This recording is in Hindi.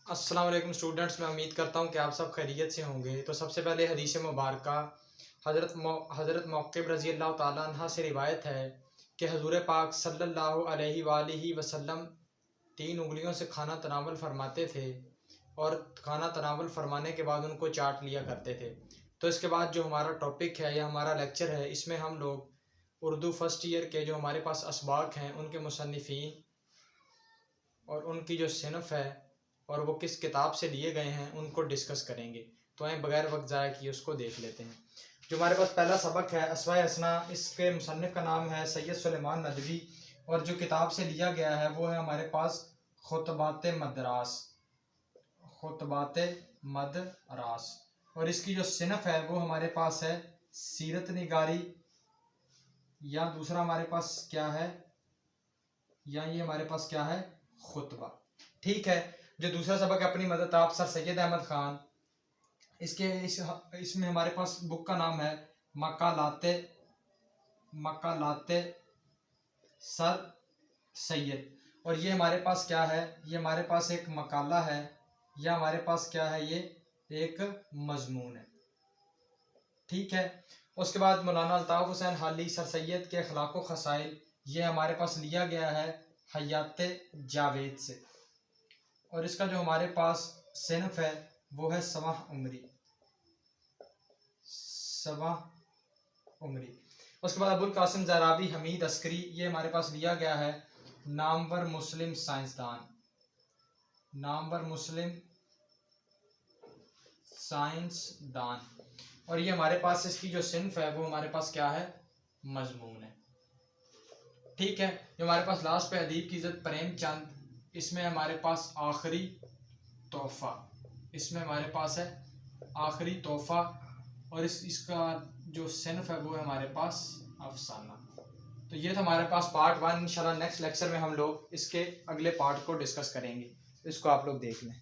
अस्सलाम वालेकुम स्टूडेंट्स, मैं उम्मीद करता हूँ कि आप सब खैरियत से होंगे। तो सबसे पहले हदीस मुबारक हज़रत मौक़िब रज़ी अल्लाह ताला अन्हा से रिवायत है कि हज़ूर पाक सल्लल्लाहु अलैहि वालैहि वसल्लम 3 उंगलियों से खाना तनावल फरमाते थे और खाना तनावल फरमाने के बाद उनको चाट लिया करते थे। तो इसके बाद जो हमारा टॉपिक है या हमारा लेक्चर है, इसमें हम लोग उर्दू फर्स्ट ईयर के जो हमारे पास असबाक हैं उनके मुसन्निफ़ीन और उनकी जो सिनफ है और वो किस किताब से लिए गए हैं उनको डिस्कस करेंगे। तो आए बगैर वक्त ज़ाया किए उसको देख लेते हैं। जो हमारे पास पहला सबक है अस्वाए हसना, इसके मुसन्निफ़ का नाम है सैयद सुलेमान नदवी और जो किताब से लिया गया है वो है हमारे पास खुतबात मदरास और इसकी जो सिनफ है वो हमारे पास है सीरत निगारी, या दूसरा हमारे पास क्या है, या ये हमारे पास क्या है, खुतबा। ठीक है। जो दूसरा सबक है अपनी मदद आप सर सैयद अहमद खान, इसमें हमारे पास बुक का नाम है मकालाते सर सैयद और ये हमारे पास क्या है, ये हमारे पास एक मकाला है या हमारे पास क्या है, ये एक मजमून है। ठीक है। उसके बाद मौलाना अल्ताफ़ हुसैन हाली सर सैयद के अखलाक़ व ख़साइल, ये हमारे पास लिया गया है हयाते जावेद से और इसका जो हमारे पास सिनफ है वो है सवाह उमरी। उसके बाद अबुल कासिम ज़राबी हमीद अस्करी, ये हमारे पास लिया गया है नामवर मुस्लिम साइंसदान और ये हमारे पास इसकी जो सिनफ है वो हमारे पास क्या है, मजमून है। ठीक है। जो हमारे पास लास्ट पे अदीब की इज़्ज़त प्रेमचंद, इसमें हमारे पास आखिरी तोहफ़ा और इसका जो सिनफ है वो है हमारे पास अफसाना। तो ये था हमारे पास पार्ट 1। इंशाल्लाह नेक्स्ट लेक्चर में हम लोग इसके अगले पार्ट को डिस्कस करेंगे। इसको आप लोग देख लें।